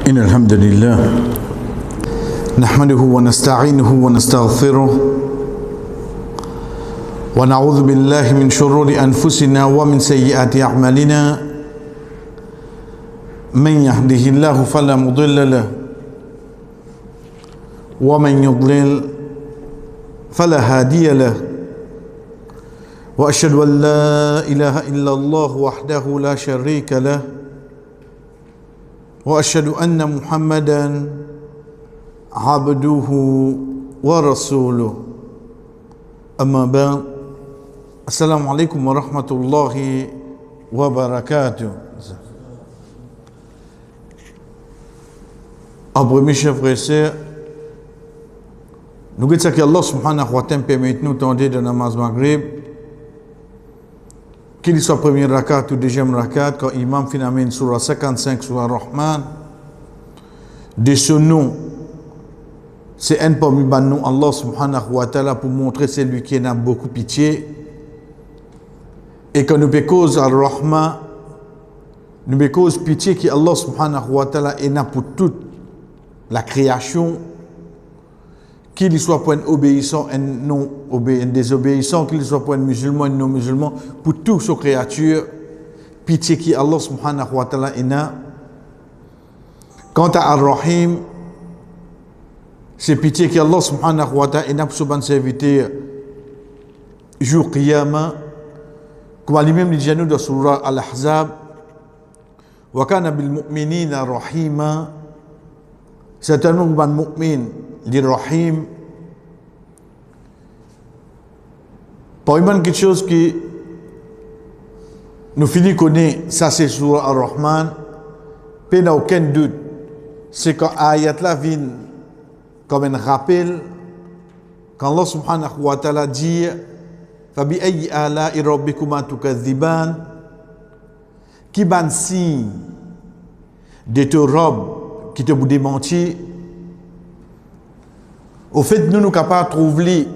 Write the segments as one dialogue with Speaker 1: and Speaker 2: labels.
Speaker 1: إن الحمد لله نحمده ونستعينه ونستغفره ونعوذ بالله من شرور أنفسنا ومن سيئات أعمالنا من يهده الله فلا مضل له ومن يضلل فلا هادي له وأشهد أن لا إله إلا الله وحده لا شريك له وأشهد أن محمدا عبده ورسوله أما بعد السلام عليكم ورحمة الله وبركاته. Après mes chers frères et sœurs, nous disons que Allah subhanahu wa ta'ala permet nous tendre de namaz maghrib, qu'il soit premier rakat ou deuxième rakat, quand imam finalement surah 55 sur Ar-Rahman, de ce nom, c'est un parmi les noms Allah subhanahu wa ta'ala pour montrer celui qui en a beaucoup pitié, et quand nous cause Ar-Rahman, nous cause pitié qui Allah subhanahu wa ta'ala en a pour toute la création, qu'il soit pour un obéissant et non désobéissant, qu'il soit pour un musulman et non musulman, pour toutes ces créatures, pitié qui Allah subhanahu wa ta'ala en a. Quant à Ar-Rahim, c'est pitié qui Allah subhanahu wa ta'ala en a pour son serviteur jour Qiyamah, comme lui-même dit nous dans surah Al-Ahzab, wa kana bil mu'minina rahima. Certainement, le mu'min, l'irrahim, parmi quelque chose qui nous finit connaître, ça c'est sur Ar-Rahman, il n'y a aucun doute, c'est quand ayat là vient comme un rappel, quand Allah subhanahu wa ta'ala dit, Fabi ayyi ala'i rabbikuma tukadhiban, qui ban signe de te robe qui te vous démentit. Au fait, nous sommes capables de trouver,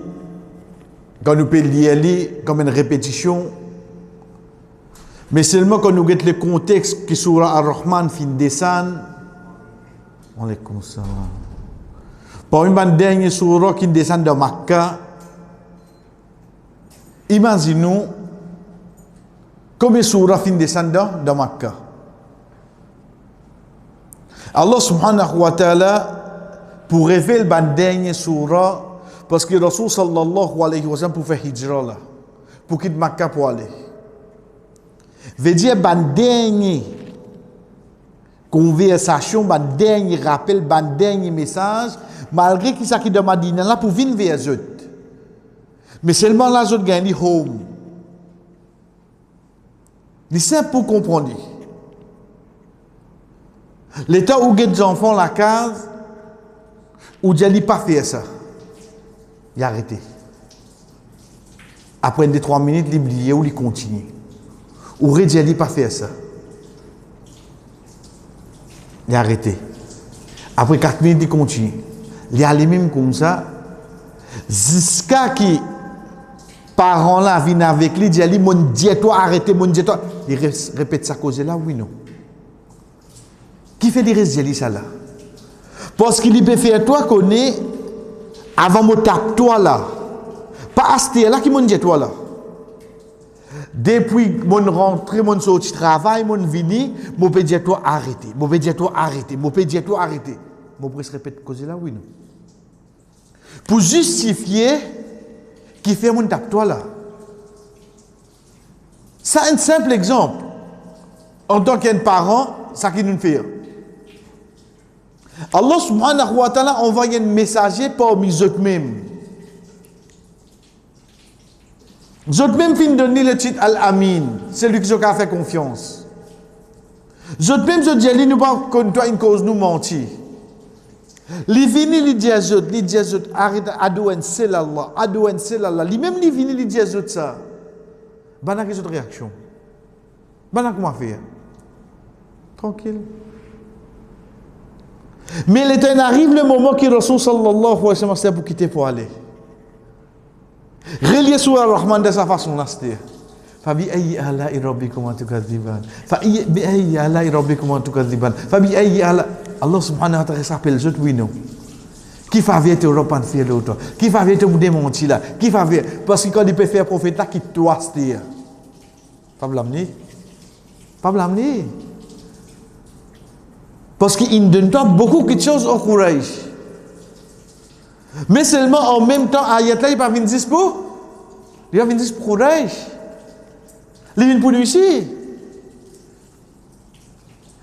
Speaker 1: quand nous pouvons lire comme une répétition, mais seulement quand nous regardons le contexte qui sur Ar-Rahman fin descend, on est comme ça. Parmi les derniers surah qui descendent de Makkah, imaginons combien de surah fin descendent de Makkah. Allah subhanahu wa ta'ala pour révéler le dernier surah parce que Rasul sallallahu alayhi wa sallam pour faire hijra là pour quitter Makkah pour aller veut dire le dernier conversation, le dernier rappel, le dernier message malgré qu'il s'acquitte de Madina là pour venir vers eux mais seulement là eux gagnent home c'est simple pour comprendre. L'état où les enfants la case, où Djali pas fait ça, il a arrêté. Après 2-3 minutes, il oublié ou il continue. Ou Djali pas fait ça, il a arrêté. Après 4 minutes, il continue. Il a les mêmes comme ça, jusqu'à qui parents là viennent avec lui, Djali, mon Dieu, toi arrêtez, mon Dieu, toi. Il répète sa cause là, oui, non. Qui fait des résiliers ça là? Parce qu'il peut faire toi connaît avant me tape toi là. Pas acheter là qui m'ont dit toi là. Depuis mon rentrée, mon sortie travail, mon vini, mon peut dire toi arrêtez, mon peut dire toi arrêtez, mon peut dire toi arrêtez. Mon presque répète cause là oui non. Pour justifier qui fait mon tape toi là. Ça un simple exemple. En tant qu'un parent, ça qui nous fait. Allah subhanahu wa ta'ala envoie un messager parmi eux-mêmes. Eux-mêmes fin donner le titre Al-Amin, c'est lui qui a fait confiance. Eux-mêmes je dis nous pas contre toi une cause nous mentir. Li vini li dit arrête adouen c'est Allah, li même li vini li dit ça. Bana que cette réaction. Bana comment faire? Tranquille. Mais il arrive le moment que Rasul sallallahu alayhi wa sallam c'est pour quitter pour aller. Relié sur Ar-Rahman de sa façon là c'était. فبأي آلاء ربكما تكذبان فبأي آلاء ربكما تكذبان فبأي آلاء Allah subhanahu wa ta'ala s'appelle les autres, oui, non. Qui va venir te reprendre faire l'autre? Qui va venir te démentir là? Qui va venir? Parce que quand il peut faire prophète là, qui doit se dire? Pas blâmer. Pas blâmer. Parce qu'il donne toi beaucoup de choses au courage. Mais seulement en même temps, ayat là, il va venir dire pour. Il va venir dire pour courage. Il vient pour lui ici.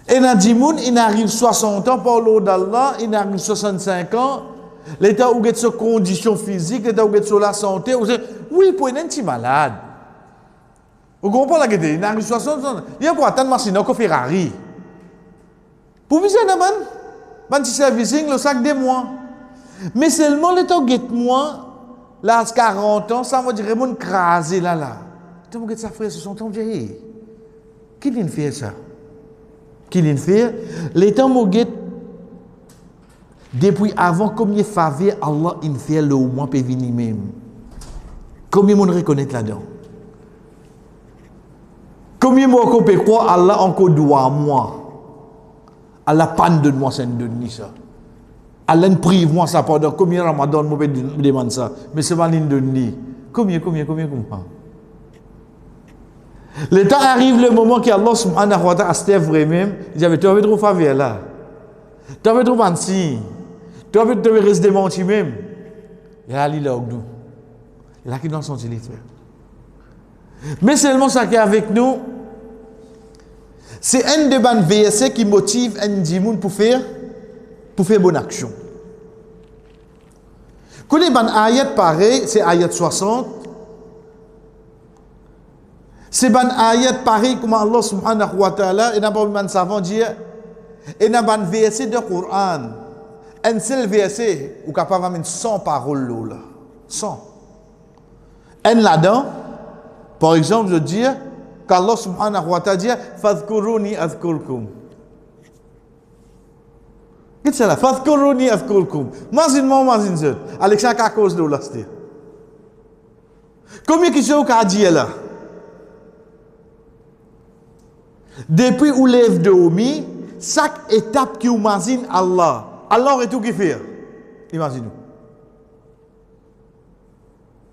Speaker 1: Et dans 10 moun, il arrive 60 ans par l'eau d'Allah, il arrive 65 ans. L'état où il y a ses conditions physiques, l'état où il y a la santé, oui, pour un petit malade. Vous comprenez la question? Il arrive 60 ans. Il y a pour attendre machine au Ferrari. Pour viser un man, un petit servicing, le sac des mois. Mais seulement l'état où il y a moi, là, à 40 ans, ça va dire, mon crasé là, là. Tu vois, ça frère, ce sont ton vieilli. Qui vient faire ça? Qui vient faire? L'état où il y a depuis avant, combien de faveurs Allah il fait le moins peut venir même. Combien de monde reconnaît là-dedans? Combien de monde peut croire Allah encore doit à moi? Allah panne de moi, c'est une donnée ça. Allah ne prive moi ça pendant combien de Ramadan je me demande ça. Mais c'est pas une donnée. Combien? Le temps arrive le moment que Allah subhanahu wa ta'ala a vraiment, il dit, tu avais trop faveur là. Tu avais trop anti. Tu avais rester menti même. Et là, il est là avec nous. Il a qui dans son téléphone. Mais seulement ça qui est avec nous, c'est un des bons versets qui motive un dimoun pour faire bonne action. Quand les bonnes ayats pareil, c'est ayat 60. C'est bonnes ayats pareil comme Allah subhanahu wa ta'ala, et n'a pas de savant dire, et n'a pas de verset de Coran. Un seul verset, ou capable d'amener 100 paroles là. 100. Un là-dedans, par exemple, je dis qu'Allah subhanahu wa ta'ala dit Fadhkuruni azkurkum. Qu'est-ce que c'est là? Fadhkuruni azkurkum. Mazin zot. Alexandre à cause de là. Combien de choses qu'a dit là? Depuis où lève de Omi, chaque étape qui imagine Allah. Alors, et tout qui fait. Imaginez-vous.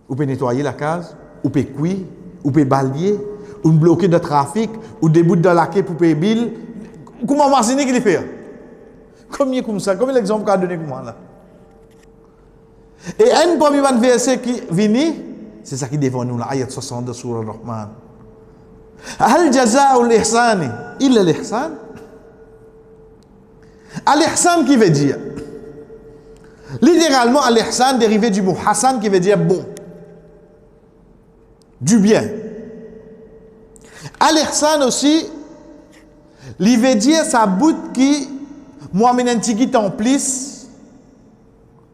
Speaker 1: Vous pouvez nettoyer la case, vous pouvez cuire, vous pouvez balayer, ou bloquer le trafic, ou des bouts de la quai pour payer bill. Comment imaginez qu'il fait? Combien comme ça? Combien l'exemple qu'a donné comme moi là? Et un premier verset qui vient, c'est ça qui défend nous, la ayat 62 sur Ar-Rahman. Hal jaza'u al-ihsani illa al-ihsan? Al-ihsan qui veut dire, littéralement, al-ihsan dérivé du mot hassan qui veut dire bon, du bien. Al-ihsan aussi, il veut dire sa bout qui, moi, maintenant, qui t'emplisse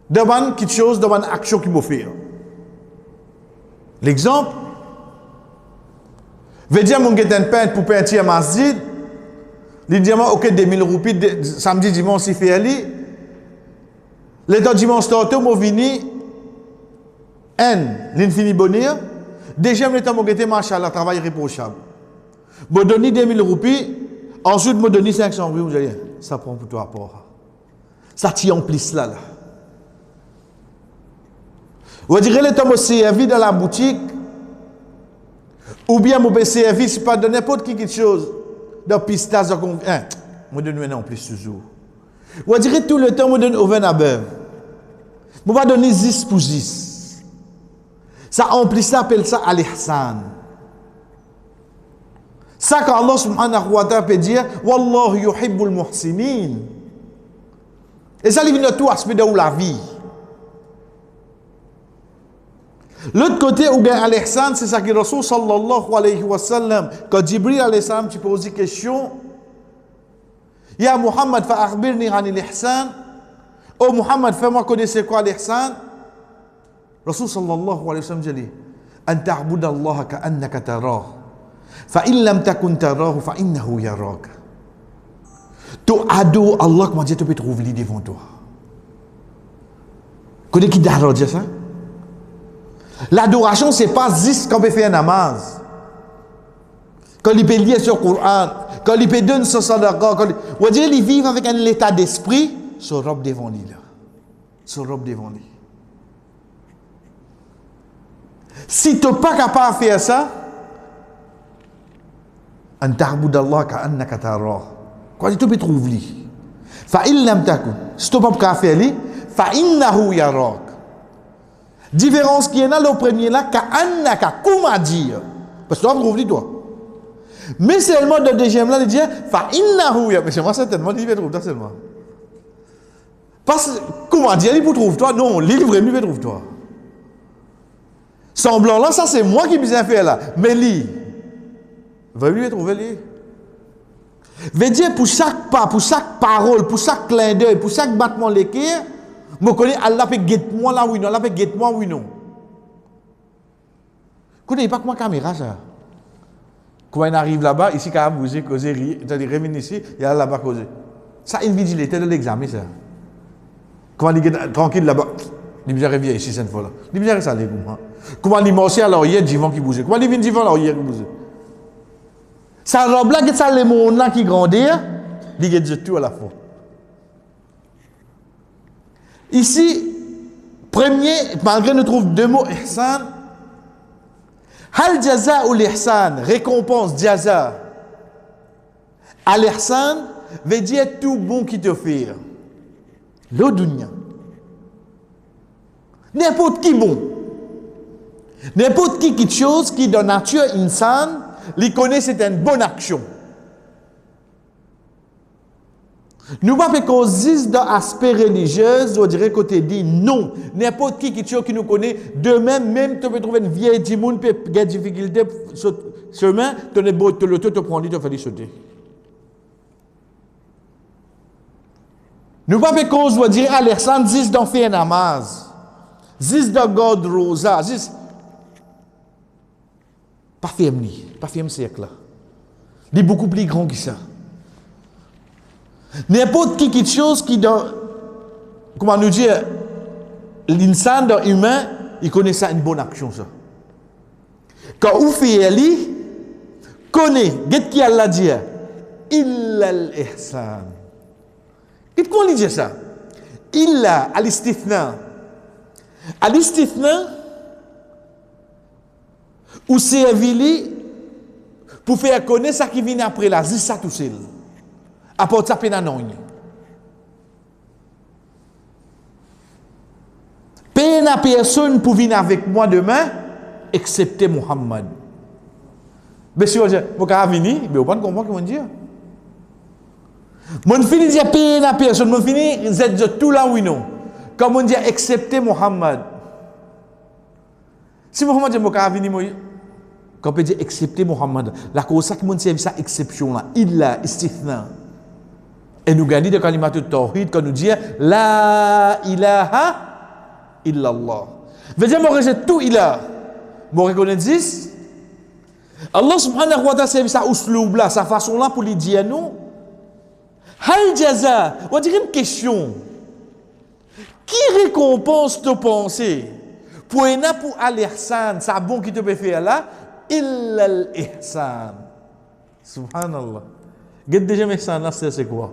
Speaker 1: devant quelque chose, devant une action qui m'offre. L'exemple, veut dire, mon guetin peint pour peintir un masjid. Il dit, ok, 2000 roupies, samedi, dimanche, il fait aller. Les temps dimanche, tantôt, moi, vini, l'infini bonheur. Deuxième, le temps, moi, j'étais, machallah, travail irréprochable. Moi, donne 2000 roupies, ensuite, moi, donne 500 roupies, vous allez, ça prend pour toi rapport. Ça tient en plus là. Vous direz, le temps, moi, servi dans la boutique, ou bien, moi, servi, c'est pas de n'importe qui quelque chose. Dans pistas, je donne en plus toujours. Vous direz tout le temps, je donne au vin à beurre. Je vais donner 10 pour 10. Ça, en plus, ça appelle ça al-ihsan. Ça, quand Allah subhanahu wa ta'ala peut dire, Wallahu yuhibbul muhsinin. Et ça, il vient de tout aspect de la vie. L'autre côté où il y a al-ihsan, c'est ça que Rasul sallallahu alayhi wa sallam, quand Jibril alayhi salam, tu poses une question, Ya Muhammad, fa'akhbirni anil ihsan. Oh Muhammad, fais-moi connaître c'est quoi l'ihsan. Rasul sallallahu alayhi wa sallam dit, An ta'budu Allah ka'annaka tarah. Fa in lam takun tarahu fa innahu yaraka. Tu adores Allah, comment dire, tu peux trouver lui devant toi. Connais qui d'arrêt dire ça? L'adoration, ce n'est pas juste quand on fait un namaz. Quand il peut lire sur le Coran, quand il peut donner son sadaqa, on dirait qu'ils vivent avec un état d'esprit, son robe devant lui là. Son robe devant lui. Si tu n'es pas capable de faire ça, an ta'bud Allah ka'annaka tarah. Quoi tu peux trouver lui. Fa in lam takun. Si tu n'es pas capable de faire lui, fa innahu yarak. Différence qui est là, le premier là, ka'annaka, comment dire? Parce que tu vas trouver toi. Mais seulement le deuxième là, il dit fa innahu yarak. Mais c'est moi certainement, il va trouver toi seulement. Parce que, comment dire, il vous trouve toi? Non, il vraiment il va trouver toi. Semblant là, ça c'est moi qui bien faire là. Mais lui, vraiment il va trouver lui. Veut dire pour chaque pas, pour chaque parole, pour chaque clin d'œil, pour chaque battement de l'équerre, je connais Allah peut guetter moi là oui non, Allah peut guetter moi oui non. Connais pas comment caméra ça. Quand on arrive là-bas, ici quand vous causer rire, c'est-à-dire revenir ici, il y a là-bas causer. Ça invigilité de l'examen ça. Comment il est tranquille là-bas. Il me revient ici cette fois là. Il me ça les comment. Comment il marche à l'oreille divan qui bouge. Comment il vient divan à l'oreille qui bouge. Ça robe là que ça les monde là qui grandit, il get tout à la fois. Ici, premier, malgré nous trouve deux mots ihsan. Hal jaza ou l'ihsan, récompense, jaza. Al ihsan veut dire tout bon qui te fait. Le dunya. N'importe qui bon. N'importe qui quelque chose qui de nature insane, il connaît c'est une bonne action. Nous ne pouvons pas causer dans l'aspect religieux, on dirait côté dit non. N'importe qui quelque chose qui nous connaît, de même tu peux trouver une vieille dimoun, puis il y a des difficultés sur le chemin, tu te prends, tu fais sauter. Nous ne pouvons pas causer, on dirait à l'Ersan, 10 d'en faire un namaz. 10 de God Rosa, 10. Pas ferme siècle là. Il est beaucoup plus grand que ça. N'importe qui quelque chose qui dans, comment nous dire, l'insan humain, il connaît ça une bonne action ça. Quand vous faites lui, connaît, qu'est-ce qu'il Allah dit? Illa al-ihsan. Qu'est-ce qu'on dit ça? Illa al-istithna. Al-istithna, ou servir pour faire connaître ça qui vient après là, c'est ça tout seul. Apporte ça peine à non. Peine à personne pour venir avec moi demain, excepté Muhammad. Mais si vous venir, mais vous ne comprenez pas comment dire. Mon fini dire peine à personne, mon fini c'est tout là oui non. Comme on dit excepté Muhammad. Si Muhammad dit moi venir moi quand on peut dire excepté Muhammad, la cause ça qui montre ça exception là, illa istithna. Et nous gagnons de kalimat de tawhid quand nous dit la ilaha illallah. Veut dire moi rejette tout ilah. Moi reconnaît 10. Allah subhanahu wa ta'ala c'est ça usloub là, sa façon là pour lui dire nous. Hal jaza, on dirait une question. Qui récompense te pensée pour al-ihsan, ça bon qui te peut faire là, illa al-ihsan. Subhanallah. Deuxième ihsan là c'est quoi?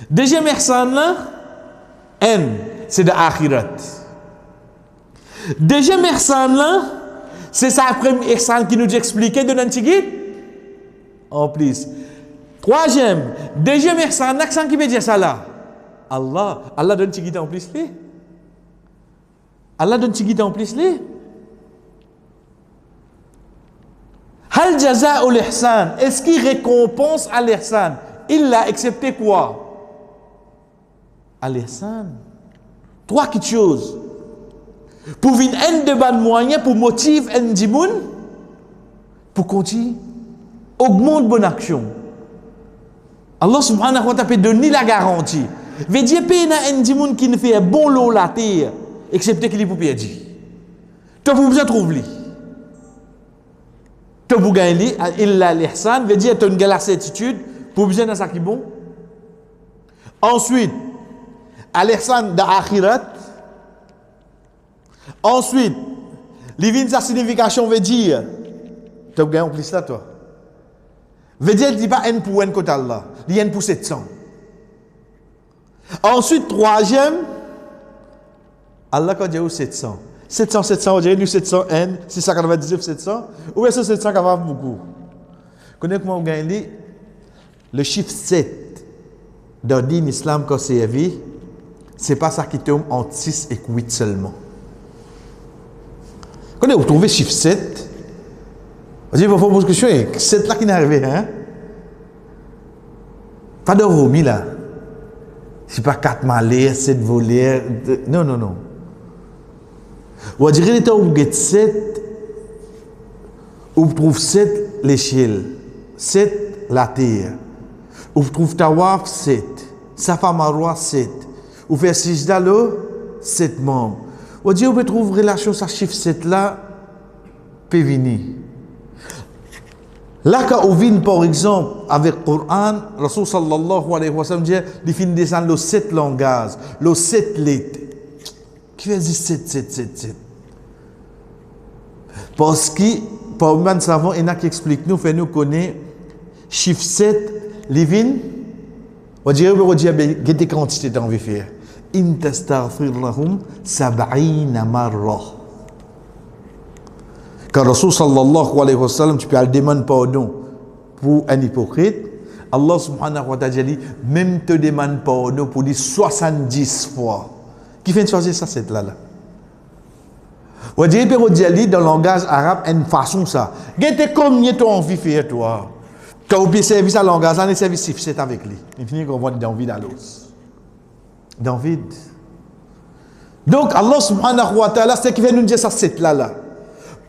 Speaker 1: Deuxième ihsan là, N, c'est de akhirat. Deuxième ihsan là, c'est ça premier ihsan qui nous expliquait de l'antigit. En plus. Troisième, deuxième ihsan, l'accent qui veut dire ça là. Allah donne tigita en plus les. Allah donne tigita en plus les. Hal jaza ou l'ihsan, est-ce qu'il récompense à l'ihsan? Il l'a accepté quoi? À l'ihsan. Trois petites choses. Pour venir un de bonnes moyens, pour motiver un dimoun, pour continuer, augmente bonne action. Allah subhanahu wa ta'ala peut donner la garantie. Veut dire qu'il y a un dimoun qui ne fait un bon lot la terre, excepté qu'il est pour perdre. Tu as besoin de trouver. Tu as besoin de gagner, il a l'ihsan, veut dire que tu as une certitude, pour besoin de ça qui est bon. Ensuite, al-ihsan d'akhirat. Ensuite, sa signification veut dire, tu as gagné en plus là, toi. Veut dire, il dit pas N pour N côté Allah. Il y a N pour 700. Ensuite, troisième, Allah quand il y a 700. 700, 700, on dirait du 700 N, 699, 700. Ou bien ce 700 qui va beaucoup. Connaissez comment on gagne le chiffre 7 dans le islam quand c'est vie, c'est pas ça qui tombe entre 6 et 8 seulement. Quand vous trouvez le chiffre 7, vous dites, il faut poser question, 7 là qui n'est arrivé, hein? Pas de romi là. C'est pas 4 malais, 7 volets. Non, non, non. Vous direz, que vous avez 7, vous trouvez 7 l'échelle, 7 la terre. Vous trouvez Tawaf 7, Safa Marwa 7. Vous faites 6 d'allo, 7 membres. Vous dites, vous pouvez trouver relation à ce chiffre 7 là, peut venir. Là, quand on vient, par exemple, avec le Coran, Rasul sallallahu alayhi wa sallam dit, il finit descendre le 7 langages, le 7 lettres. Qui veut dire 7, 7, 7, 7? Parce que, par même savant, il y en a qui expliquent nous, fait nous connaître, chiffre 7, livin, on dirait, il y a des quantités d'envie de faire. In tastaghfir lahum sab'ina marra. Quand Rasul sallallahu alayhi wa sallam, tu peux aller demander pardon pour un hypocrite, Allah subhanahu wa ta'ala dit, même te demande pardon pour dire 70 fois. Qui fait choisir ça, cette là? On dirait que dans le langage arabe, une façon ça. Qu'est-ce combien tu as envie de faire, toi? Quand vous avez service à le langage, on est service c'est avec lui. Il finit qu'on voit David à l'os. David. Donc, Allah subhanahu wa ta'ala, c'est qui vient nous dire ça, cette là.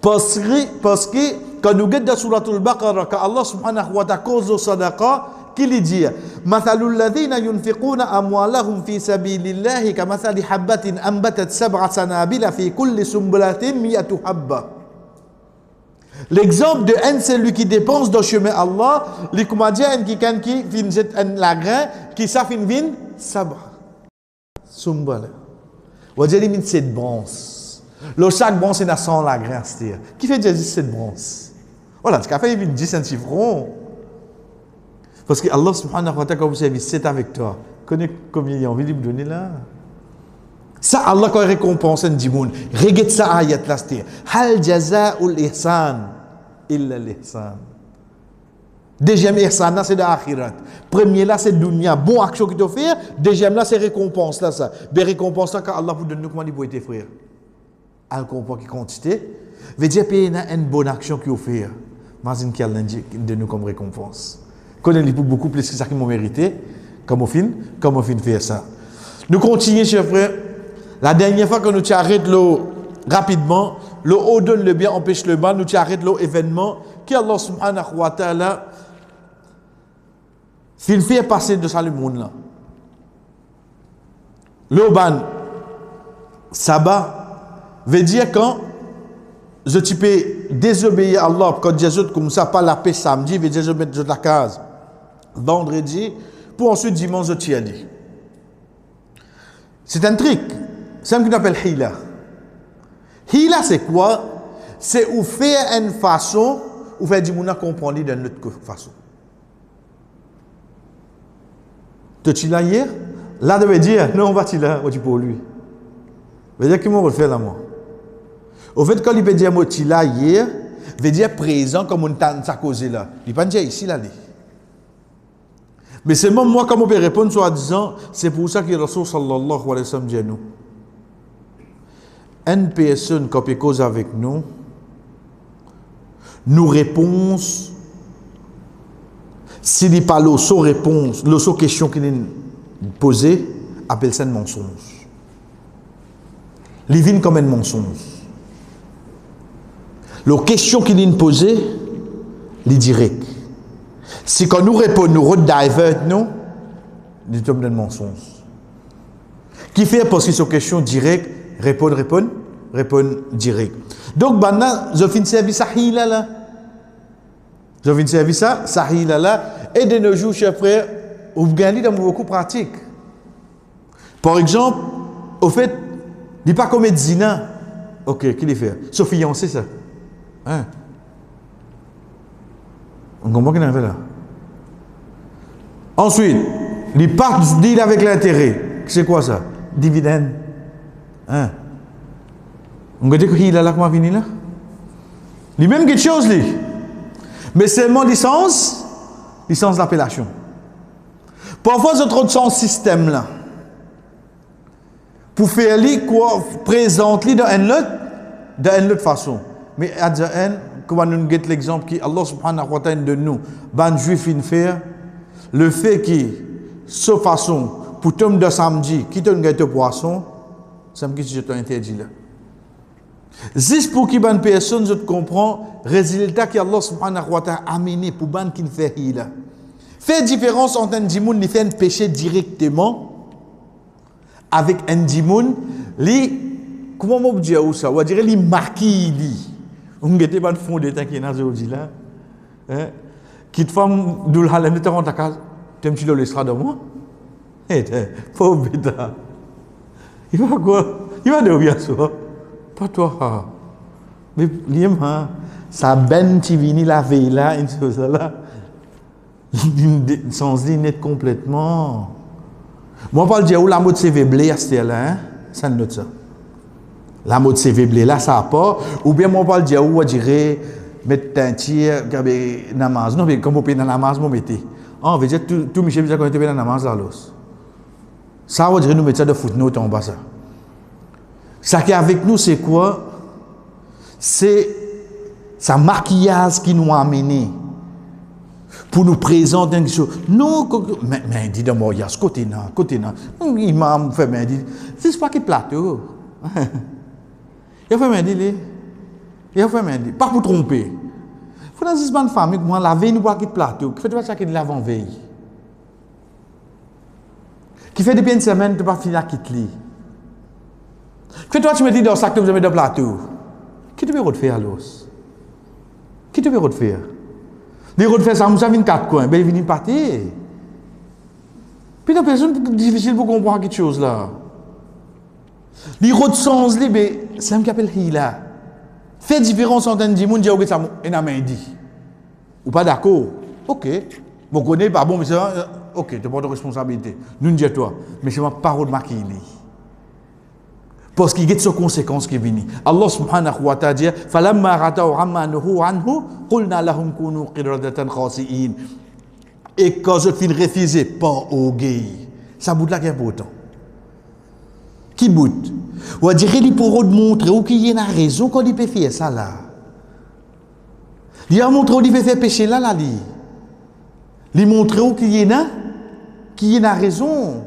Speaker 1: Parce que quand nous regardons dans Suratul Baqarah, quand Allah subhanahu wa ta'ala cause de sadaqa, qui lui dit Mathalul ladhina yunfiquna amwalahum fi sabilillahi kamathali habbatin ambatat sab'a sanabila fi kulli sumbulatin mi'atu habba. L'exemple de un celui qui dépense dans le chemin Allah, les comédiens qui finit la grain qui ça fin vin sab'a sumbala. On dit limite cette bronze. Le chaque bronze c'est 100 la grain c'est qui fait Jésus cette bronze. Voilà, tu as fait une 10 centimes. Parce que Allah subhanahu wa ta'ala, quand vous savez, c'est avec toi. Connais combien il a envie de vous donner là? Ça, Allah, quand il récompense un dimoun, regarde ça, ayat là, c'est Hal jaza'ul ihsan illa l'ihsan. Deuxième ihsan, là, c'est de l'akhirat. Premier, là, c'est dunya. Bon action qu'il te fait. Deuxième, là, c'est récompense, là, ça. Mais récompense, là, quand Allah vous donne, comment il peut être frère? Elle comprend qui quantité. Veut dire, qu'il y a une bonne action qu'il fait. Imagine qu'il y a de nous comme récompense. Connais beaucoup plus que ça qu'ils m'ont mérité. Comment on fin faire ça? Nous continuons, chers frères. La dernière fois que nous arrêtons rapidement, le haut donne le bien, empêche le mal, nous arrêtons l'événement qui Allah subhanahu wa ta'ala fait passer de ça le monde là. Le ban sabbat veut dire quand je peux désobéir à Allah, quand Jésus comme ça, pas la paix samedi, veut dire je mets de la case vendredi, pour ensuite dimanche, je t'y aller. C'est un truc. C'est ce qu'on appelle hila. Hila, c'est quoi? C'est où faire une façon, où faire du monde comprendre d'une autre façon. Tu t'y là hier? Là, tu veux dire, non, on va t'y là, on dit pour lui. Veut dire qu'il m'a refait là, moi. Au fait, quand il peut dire, moi, t'y là hier, veut dire présent comme on t'a causé là. Il ne peut pas dire ici, là. Mais c'est même moi, comme on peut répondre, soit disant, c'est pour ça que le Rasul sallallahu alayhi wa sallam dit à nous. Une personne qui peut cause avec nous, nous réponse, s'il n'y a pas le saut réponse, le saut question qu'il est posée, appelle ça un mensonge. Il vient comme un mensonge. La question qu'il est posée, il direct. Si quand nous répondons, nous redivert, nous, nous sommes dans le mensonge. Qui fait parce que c'est une question directe, répondre direct. Donc, maintenant, je finis service à Hila là. Je finis service à Hila là. Et de nos jours, chers frères, vous gagnez dans beaucoup de pratiques. Par exemple, au fait, il n'est pas comme zina. Ok, qui les fait? Se fiancer, ça. Hein? On comprend qu'il en fait là? Ensuite, les parts deal avec l'intérêt. C'est quoi ça? Dividende. Hein? On va dire qu'il a là comment venir là? Les mêmes quelque chose, lui. Mais seulement licence d'appellation. Parfois, c'est trop de son système là. Pour faire lui quoi, présente-lui dans une autre façon. Mais à the end, comment nous get l'exemple qui Allah subhanahu wa ta'ala de nous, ban juif in faire, le fait que ce façon pour tomber de samedi, qui te gâte poisson, ça me dit que je t'interdis là. Juste pour qui ban personne je te comprends, résultat que Allah subhanahu wa ta'ala a amené pour ban qui fait là. Fait différence entre un dimoun qui fait un péché directement avec un dimoun, li comment on dit ça? On dirait li marqué li. On gete ban fond de temps qui na aujourd'hui là. Hein? Qui te femme doul halem de ta casa. T'aimes-tu le laisser de moi? Eh, pauvre bêta. Il va quoi? Il va de bien ça. Pas toi. Mais liem hein, ça ben ti vini la veille là, une chose là. Sans dit net complètement. Moi, je parle de où la mode CV blé à ce là, hein? Ça note ça. La mode CV blé là, ça n'a pas. Ou bien, moi, je parle de où on dirait mettre un tir, namaz. Non, mais comme on peut dans namaz, on mettez. On veut dire tout Michel Bizarre quand on était dans namaz là, l'os. Ça, on dirait nous mettre ça de footnote en bas ça. Ça qui est avec nous, c'est quoi? C'est sa maquillage qui nous a amené. Pour nous présenter quelque chose. Non, mais dit de moi, il y a ce côté-là, côté-là. Il m'a fait, mais dit, c'est pas qu'il plateau. Il a fait, mais dit, il a fait, mais dit, pas pour tromper. Il faut dans une bonne famille, moi, la veille, nous pas qu'il plateau. Qui fait de ça qui est de l'avant-veille. Qui fait depuis une semaine, tu pas finir à quitter. Que toi, tu me dis dans ça que vous avez de plateau. Qui te veut refaire à l'os? Qui te veut refaire? Les routes faire ça, ça vient 4 coins, ben ils viennent partir. Puis la personne difficile pour comprendre quelque chose là. Les routes sens li, ben c'est un qui appelle hila. Fait différence entre un dimoun dit ok ça et n'a main dit. Ou pas d'accord? Ok. Vous connaissez pas bon mais c'est ok, tu pas de responsabilité. Nous ne dis toi, mais c'est ma parole marquée li. Parce qu'il y a des conséquences qui viennent. Allah subhanahu wa ta'ala dit falamma rataw amma nuhu anhu qulna lahum kunu qiradatan khasi'in. Et quand je finis refuser pas au gay, ça bout là qui est important. Qui bout? On dirait qu'il pour montrer où qu'il y a une raison qu'on peut faire ça là. Il a montré où il peut faire péché là lui. Il montre où qu'il y a une raison.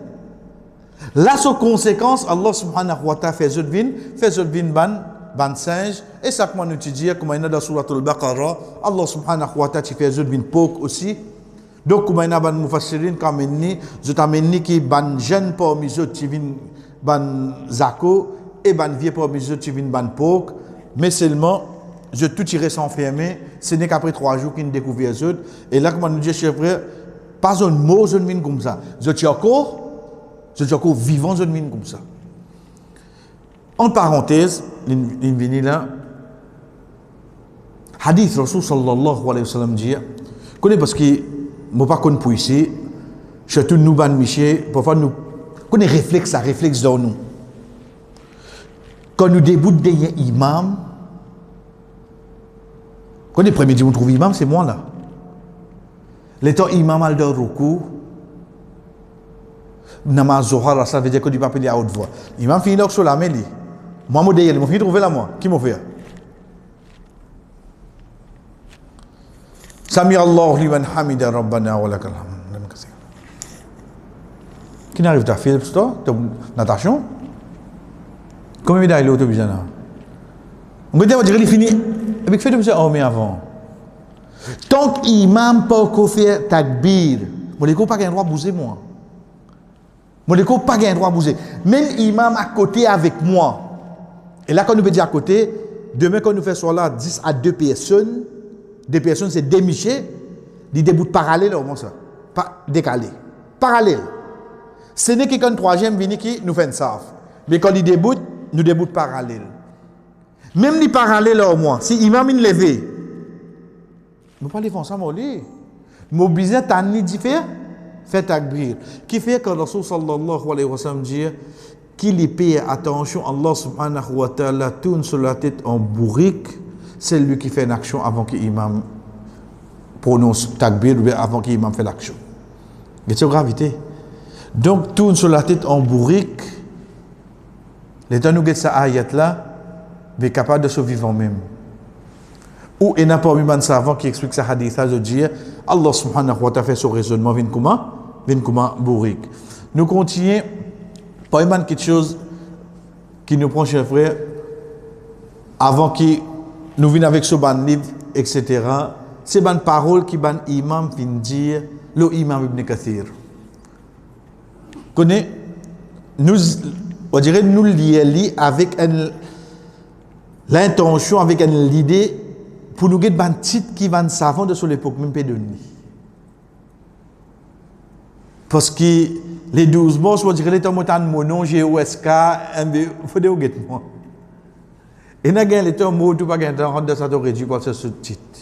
Speaker 1: Là, sur conséquence, Allah subhanahu wa ta'ala fait zodvin ban singe, et ça, comment nous dire, comme il y a dans Surah Al-Baqarah, Allah subhanahu wa ta'ala fait zodvin pok aussi. Donc, comme il y a ban mufassirin, comme il y a qui ban jeune parmi eux, qui viennent ban zako, et ban vieux parmi eux, qui viennent ban pok, mais seulement, je tout tiré sans fermer, ce n'est qu'après 3 jours qu'ils découvrent les autres, et là, comment nous dire, chers frères, pas un mot, je ne viens comme ça. Je dis encore vivant, je ne viens comme ça. En parenthèse, il vient là, hadith Rasul sallallahu alayhi wa sallam dit, parce que, je ne sais pas qu'on peut ici, surtout nous, ban Michel, parfois nous, qu'on est réflexe dans nous. Quand nous débutons des imams, quand les premiers disent on trouve imam, c'est moi là. L'étant imam al de Ruku, namaz Zohar, ça veut dire que tu ne peux pas dire à haute voix. Imam finit sur la mêlée. Moi, je vais finir trouver la moi. Qui m'a fait? Sami Allah liman hamida rabbana wa lakal hamd. Qui n'arrive à faire ça? Natation? Combien de temps il est autobus là? On va dire qu'il finit. Et puis, fait de ça avant. Tant qu'imam pas faire takbir, je ne peux pas avoir droit à bouger moi. Je ne peux pas avoir droit à bouger. Même imam à côté avec moi. Et là, quand nous peut dire à côté, demain, quand nous faisons là 10 à 2 personnes, c'est démiché, des bouts parallèles, comment ça? Pas décalé. Parallèle. Ce n'est qu'un troisième vini qui nous fait une saf. Mais quand il déboute, nous déboutent parallèle. Même les parallèles au moins, si imam il levé, nous pas les faire ensemble, nous besoin de différent. fait takbir. Qui fait que Rasul sallallahu alayhi wa sallam dit qu'il y paye attention, Allah subhanahu wa ta'ala tourne sur la tête en bourrique, c'est lui qui fait une action avant que l'imam prononce takbir ou bien avant que l'imam fait l'action. C'est une gravité. Donc, tourne sur la tête en bourrique, les temps nous guette ça ayat là, mais capable de survivre en même. Ou il n'y a pas un savant qui explique ça hadith là de dire Allah subhanahu wa ta'ala fait son raisonnement vin comment bourrique. Nous continuons par une quelque chose qui nous prend chez frère avant qu'il nous vienne avec ce ban livre etc. C'est ban parole qui ban imam vient dire le imam Ibn Kathir. Connaît nous on dirait nous lier avec l'intention avec l'idée pour nous get ban titre qui van savant de sur l'époque même pas donné. Parce que les 12 mots, on dirait les temps montant monon GOSK MB faut des get moi. Et n'a gain les temps mots tout pas gain rendre de ça réduit par ce titre.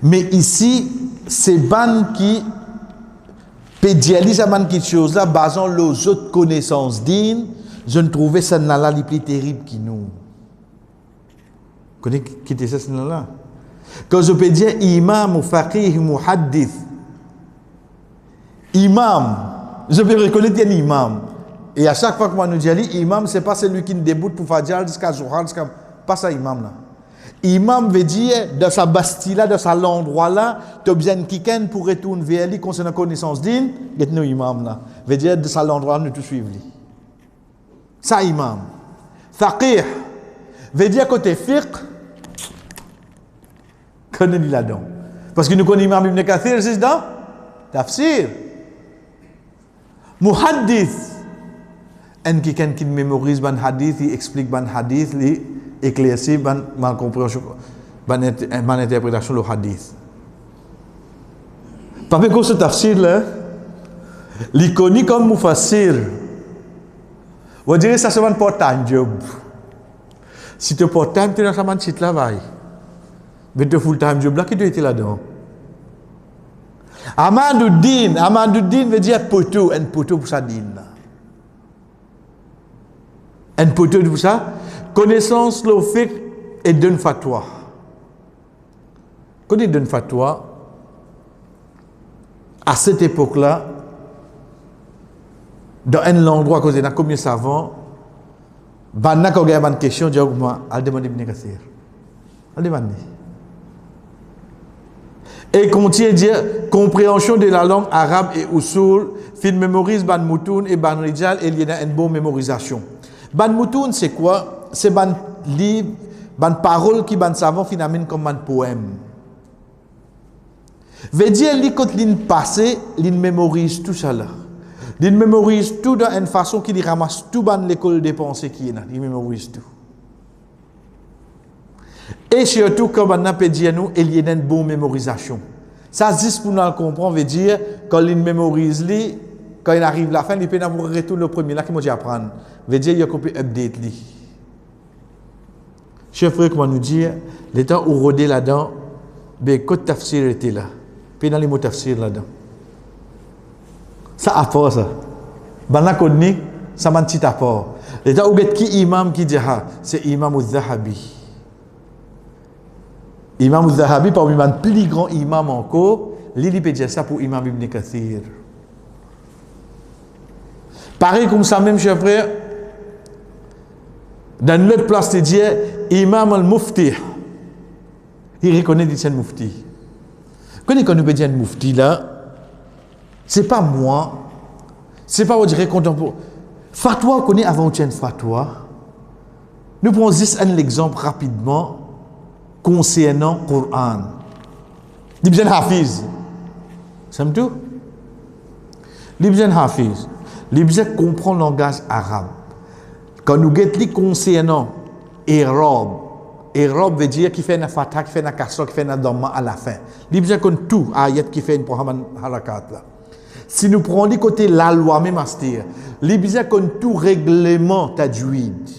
Speaker 1: Mais ici c'est ban qui pédialise à ban qui chose là basant les autres connaissances dignes, je ne trouvais ça là les plus terrible qui nous. Connais qui était ça là? Quand je peux dire imam ou faqih ou muhaddith, imam, je peux reconnaître qu'il y a un imam. Et à chaque fois que moi nous dis imam, c'est pas celui qui débute pour Fajr jusqu'à Zohar, pas ça imam là. Imam veut dire de sa bastille là, de sa l'endroit là, tu as besoin quelqu'un pour retourner vers lui concernant connaissance digne, il y a imam là. Veut dire de sa l'endroit nous tout suivre lui. Ça imam. Faqih veut dire côté fiqh connais-lui là-dedans. Parce que nous connaissons Imam Ibn Kathir, c'est dans Tafsir. Muhaddith, un quelqu'un qui mémorise ban hadith, il explique ban hadith, il éclaircit ban compréhension, ban interprétation le hadith. Parce que ce Tafsir là, il connaît comme Mufassir. On dirait ça c'est un part-time job. Si tu es part-time, tu es dans un petit travail. Mais tu full-time job là qui doit être là-dedans. Amaduddin veut dire poteau, un poteau pour ça din. Un poteau pour ça. Connaissance le fiqh et donne fatwa. Quand il donne fatwa, à cette époque-là, dans un endroit où il y a combien de savants, quand il y a une question, il y a une demande Ibn Kathir. Elle demande. Et continue à dire compréhension de la langue arabe et usul, fin mémorise ban moutoun et ban rijal et il y a une bonne mémorisation. Ban moutoun c'est quoi? C'est ban livre, ban parole qui ban savant finalement comme ban poème. Veut dire li quand l'in passé, l'in mémorise tout ça là. L'in mémorise tout dans une façon qui ramasse tout ban l'école des pensées qui est là, il mémorise tout. Et surtout, comme on a dit, il y a une bonne mémorisation. Ça, juste pour nous le comprendre, veut dire, quand il mémorise, quand il arrive à la fin, il peut avoir retourner le premier là, qui m'a dit apprendre. Veut dire, il y a qu'on peut update. Chef frère, comment nous dire, les temps où rodé là-dedans, ben, quand tafsir était là, puis dans les mots tafsir là-dedans. Ça apport, ça. Ben là, qu'on dit, ça m'a un petit apport. Les temps où qui imam qui dit, c'est imam al-Zahabi. Imam al-Zahabi, parmi les plus grands imams encore, il peut dire ça pour Imam Ibn Kathir. Pareil comme ça, même chers frères, dans l'autre place, il dit Imam al-Mufti. Il reconnaît qu'il c'est un Mufti. Quand il peut dire un Mufti là, c'est pas moi, c'est pas, on dirait, contemporain. Fatwa, on connaît avant une fatwa. Nous prenons juste un exemple rapidement. Concernant le Coran. L'Ibn Hafiz. C'est tout? L'Ibn Hafiz. L'Ibn comprend le langage arabe. Quand nous guettons concernant I'rab veut dire qu'il fait une fatha, qu'il fait une kasra, qu'il fait une dhamma à la fin. L'Ibn connaît tout, ayat qui fait une programme harakat là. Si nous prenons du côté la loi même à se dire, l'Ibn connaît tout règlement tajwid.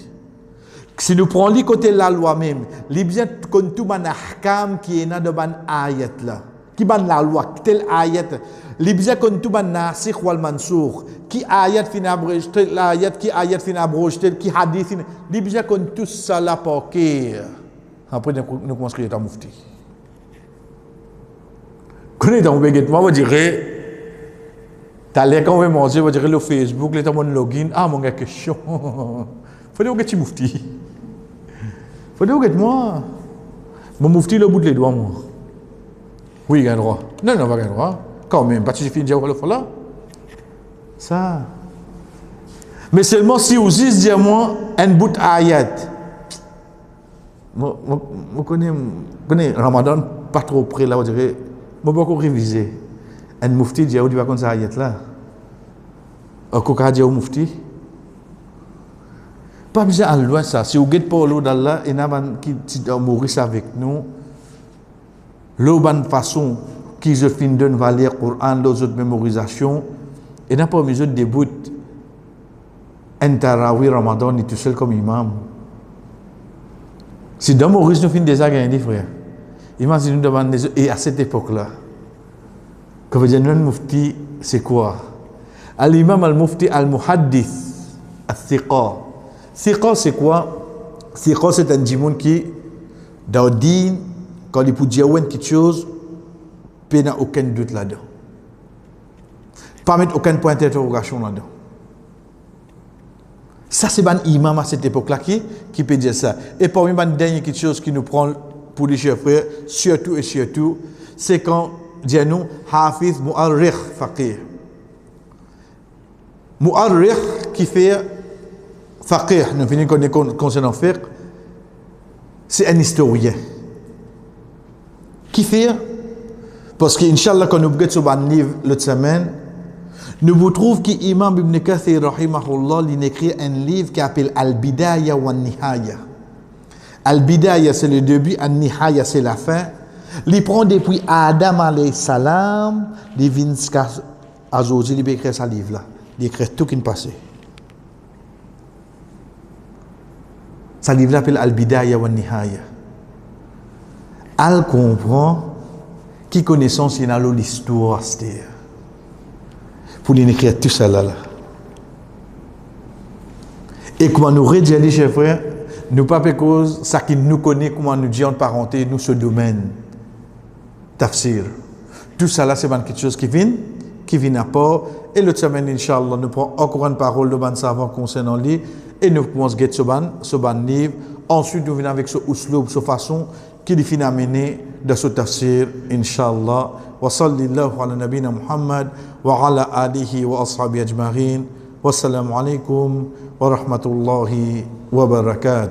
Speaker 1: Si nous prenons le côté de la loi même, les bien comme tout ban ahkam qui est dans ban ayat là, qui ban la loi, tel ayat. Les bizarres qu'on tout ban nasikh wal mansour, qui ayat fin abrogé, l'ayat qui ayat fin abrogé, qui hadith fin. Les bizarres qu'on tout ça là pour que. Après nous commençons à être mufti. Quand on est dans le baguette, moi, je dirais, t'as l'air quand même manger, je dirais le Facebook, les mon login, ah mon gars, question. Faut dire que tu mufti. Faut dire que moi, mon mufti le bout de les doigts, moi. Oui, il a droit. Non, non, pas droit. Quand même, pas tu finis de dire le là. Ça. Mais seulement si vous dites, dis-moi, un bout ayat. Je connais Ramadan pas trop près là, on dirait. Je vais beaucoup réviser. Un mufti dit, tu vas comme ça ayat là. Un coca dit au mufti. Pas besoin de loin ça. Si vous êtes pour l'eau d'Allah, il y a des qui mourir avec nous. L'eau bonne façon qui se finit de va lire le Coran, les autres mémorisations. Il n'y a pas besoin de début. Un tarawih Ramadan, il est tout seul comme imam. Si dans Maurice nous finissons déjà gagner, frère. Imagine nous demandons, et à cette époque-là, que veut dire le mufti, c'est quoi? Al-imam al-mufti al-muhaddith, al-thiqa. Thiqa, c'est quoi? Thiqa, c'est un djimoun qui, dans le din, quand il peut dire quelque chose, il n'y a aucun doute là-dedans. Pas mettre aucun point d'interrogation là-dedans. Ça, c'est un imam à cette époque-là qui peut dire ça. Et parmi les dernières quelque chose qui nous prend pour les chers frères, surtout et surtout, c'est quand, disons-nous, Hafiz Mu'arrikh Faqih. Mu'arrikh qui fait Faqih, nous finissons concernant fiqh, c'est un historien. Qui fait? Parce qu'Inch'Allah, quand nous regardons sur un livre l'autre semaine, nous vous trouvons qu'Imam Ibn Kathir, rahimahullah, il écrit un livre qui s'appelle Al-Bidaya wa Nihaya. Al-Bidaya, c'est le début, Al-Nihaya, c'est la fin. Il prend depuis Adam alayhi salam, il vient jusqu'à aujourd'hui, il écrit ce livre-là. Il écrit tout ce qui est passé. Ce livre s'appelle Al-Bidaya wa Nihaya. Al comprend qui connaissance il y a l'histoire, c'est-à-dire. Pour l'écrire tout ça là. Et comment nous rédiger, chers frères, nous pas parce que ça qui nous connaît, comment nous disons en parenté, nous ce domaine, tafsir. Tout ça là, c'est quelque chose qui vient à part. Et l'autre semaine, Inch'Allah, nous prenons encore une parole de ban savant concernant lui, et nous commençons à get ce ban livre. Ensuite, nous venons avec ce usloub, cette façon qui est fin à mener de ce tafsir, Inch'Allah. وصلى الله على نبينا محمد وعلى آله وأصحابه أجمعين والسلام عليكم ورحمة الله وبركاته.